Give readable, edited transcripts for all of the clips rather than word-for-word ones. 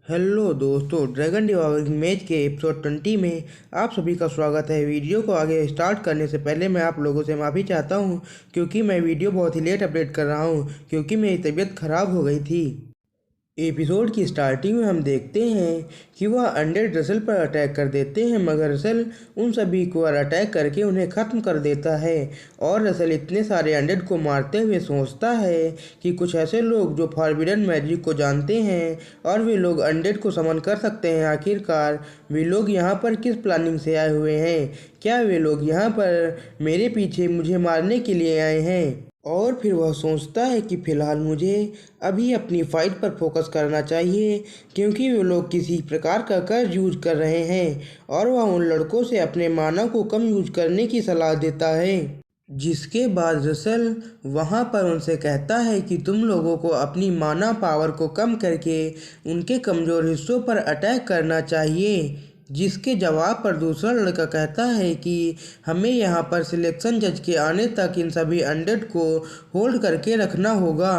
Hello दोस्तों, dragon device match के episode 20 में आप सभी का स्वागत है। वीडियो को आगे स्टार्ट करने से पहले मैं आप लोगों से माफ़ी चाहता हूं क्योंकि मैं वीडियो बहुत ही लेट अपडेट कर रहा हूं क्योंकि मेरी तबीयत ख़राब हो गई थी। एपिसोड की स्टार्टिंग में हम देखते हैं कि वह अनडेड रसल पर अटैक कर देते हैं, मगर रसल उन सभी को अटैक करके उन्हें ख़त्म कर देता है। और रसल इतने सारे अनडेड को मारते हुए सोचता है कि कुछ ऐसे लोग जो फॉरबिडन मैजिक को जानते हैं और वे लोग अनडेड को समन कर सकते हैं। आखिरकार वे लोग यहाँ पर किस प्लानिंग से आए हुए हैं? क्या वे लोग यहाँ पर मेरे पीछे मुझे मारने के लिए आए हैं? और फिर वह सोचता है कि फ़िलहाल मुझे अभी अपनी फ़ाइट पर फोकस करना चाहिए क्योंकि वे लोग किसी प्रकार का कर्ज यूज कर रहे हैं। और वह उन लड़कों से अपने मानव को कम यूज करने की सलाह देता है, जिसके बाद रसल वहाँ पर उनसे कहता है कि तुम लोगों को अपनी माना पावर को कम करके उनके कमज़ोर हिस्सों पर अटैक करना चाहिए। जिसके जवाब पर दूसरा लड़का कहता है कि हमें यहाँ पर सिलेक्शन जज के आने तक इन सभी अनडेड को होल्ड करके रखना होगा।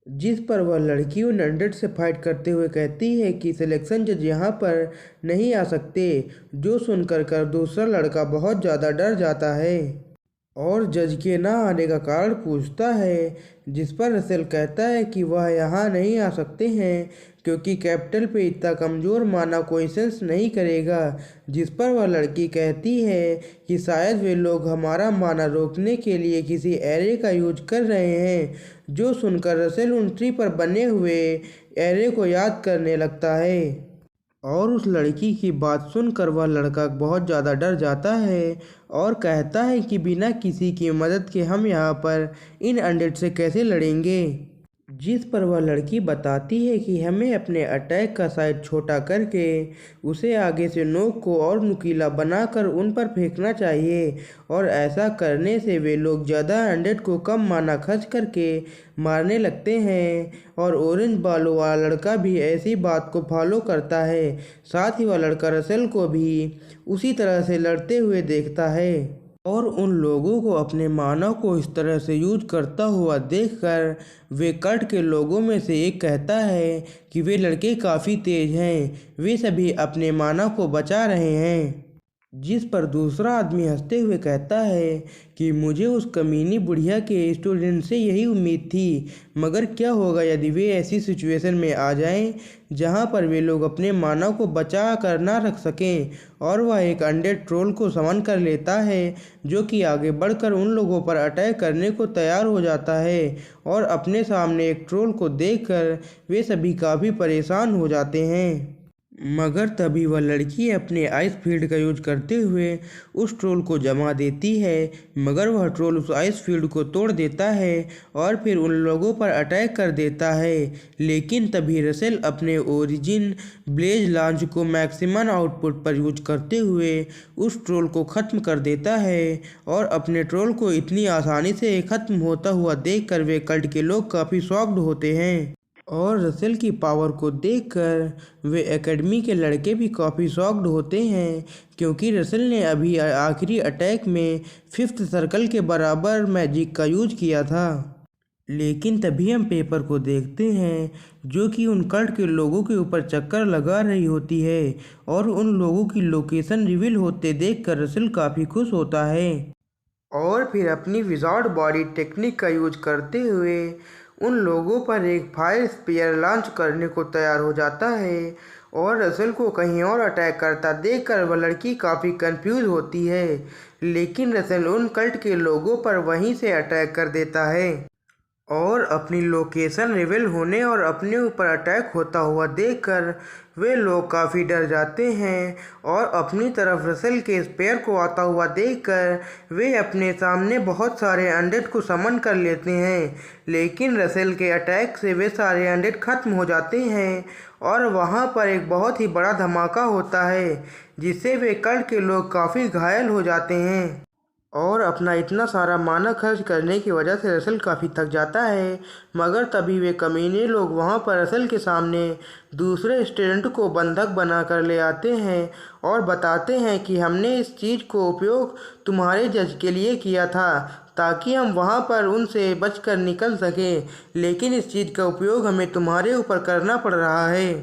जिस पर वह लड़की उन अनडेड से फाइट करते हुए कहती है कि सिलेक्शन जज यहाँ पर नहीं आ सकते, जो सुनकर दूसरा लड़का बहुत ज़्यादा डर जाता है और जज के ना आने का कारण पूछता है। जिस पर रसेल कहता है कि वह यहाँ नहीं आ सकते हैं क्योंकि कैपिटल पे इतना कमज़ोर माना कोई सेंस नहीं करेगा। जिस पर वह लड़की कहती है कि शायद वे लोग हमारा माना रोकने के लिए किसी एरे का यूज कर रहे हैं। जो सुनकर रसेल उन ट्री पर बने हुए एरे को याद करने लगता है और उस लड़की की बात सुनकर वह लड़का बहुत ज़्यादा डर जाता है और कहता है कि बिना किसी की मदद के हम यहाँ पर इन अनडेड से कैसे लड़ेंगे। जिस पर वह लड़की बताती है कि हमें अपने अटैक का साइज छोटा करके उसे आगे से नोक को और नुकीला बनाकर उन पर फेंकना चाहिए और ऐसा करने से वे लोग ज़्यादा अनडेड को कम माना खर्च करके मारने लगते हैं। और ऑरेंज बालों वाला लड़का भी ऐसी बात को फॉलो करता है। साथ ही वह लड़का रसेल को भी उसी तरह से लड़ते हुए देखता है और उन लोगों को अपने मानव को इस तरह से यूज करता हुआ देखकर वे कल्ट के लोगों में से एक कहता है कि वे लड़के काफ़ी तेज हैं, वे सभी अपने मानव को बचा रहे हैं। जिस पर दूसरा आदमी हंसते हुए कहता है कि मुझे उस कमीनी बुढ़िया के स्टूडेंट से यही उम्मीद थी, मगर क्या होगा यदि वे ऐसी सिचुएशन में आ जाएं जहां पर वे लोग अपने मानव को बचा कर ना रख सकें। और वह एक अनडेड ट्रोल को समन कर लेता है जो कि आगे बढ़कर उन लोगों पर अटैक करने को तैयार हो जाता है और अपने सामने एक ट्रोल को देखकर वे सभी काफ़ी परेशान हो जाते हैं। मगर तभी वह लड़की अपने आइस फील्ड का यूज करते हुए उस ट्रोल को जमा देती है, मगर वह ट्रोल उस आइस फील्ड को तोड़ देता है और फिर उन लोगों पर अटैक कर देता है। लेकिन तभी रसेल अपने ओरिजिन ब्लेज लॉन्च को मैक्सिमम आउटपुट पर यूज करते हुए उस ट्रोल को ख़त्म कर देता है और अपने ट्रोल को इतनी आसानी से ख़त्म होता हुआ देखकर वे कल्ट के लोग काफ़ी शॉक्ड होते हैं। और रसेल की पावर को देखकर वे एकेडमी के लड़के भी काफ़ी शॉक्ड होते हैं क्योंकि रसेल ने अभी आखिरी अटैक में 5th सर्कल के बराबर मैजिक का यूज किया था। लेकिन तभी हम पेपर को देखते हैं जो कि उन कल्ट के लोगों के ऊपर चक्कर लगा रही होती है और उन लोगों की लोकेशन रिवील होते देखकर रसेल काफ़ी खुश होता है और फिर अपनी विजार्ड बॉडी टेक्निक का यूज करते हुए उन लोगों पर एक फायर स्पीयर लॉन्च करने को तैयार हो जाता है। और रसेल को कहीं और अटैक करता देखकर वह लड़की काफ़ी कंफ्यूज होती है, लेकिन रसेल उन कल्ट के लोगों पर वहीं से अटैक कर देता है और अपनी लोकेशन रिवील होने और अपने ऊपर अटैक होता हुआ देखकर वे लोग काफ़ी डर जाते हैं और अपनी तरफ रसेल के स्पेयर को आता हुआ देखकर वे अपने सामने बहुत सारे अनडेड को समन कर लेते हैं। लेकिन रसेल के अटैक से वे सारे अनडेड ख़त्म हो जाते हैं और वहाँ पर एक बहुत ही बड़ा धमाका होता है जिससे वे कल्ट के लोग काफ़ी घायल हो जाते हैं और अपना इतना सारा माना खर्च करने की वजह से रसेल काफ़ी थक जाता है। मगर तभी वे कमीने लोग वहाँ पर रसेल के सामने दूसरे स्टूडेंट को बंधक बना कर ले आते हैं और बताते हैं कि हमने इस चीज़ को उपयोग तुम्हारे जज के लिए किया था ताकि हम वहाँ पर उनसे बचकर निकल सकें, लेकिन इस चीज़ का उपयोग हमें तुम्हारे ऊपर करना पड़ रहा है।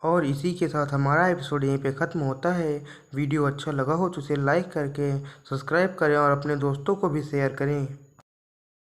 और इसी के साथ हमारा एपिसोड यहीं पे ख़त्म होता है। वीडियो अच्छा लगा हो तो उसे लाइक करके सब्सक्राइब करें और अपने दोस्तों को भी शेयर करें।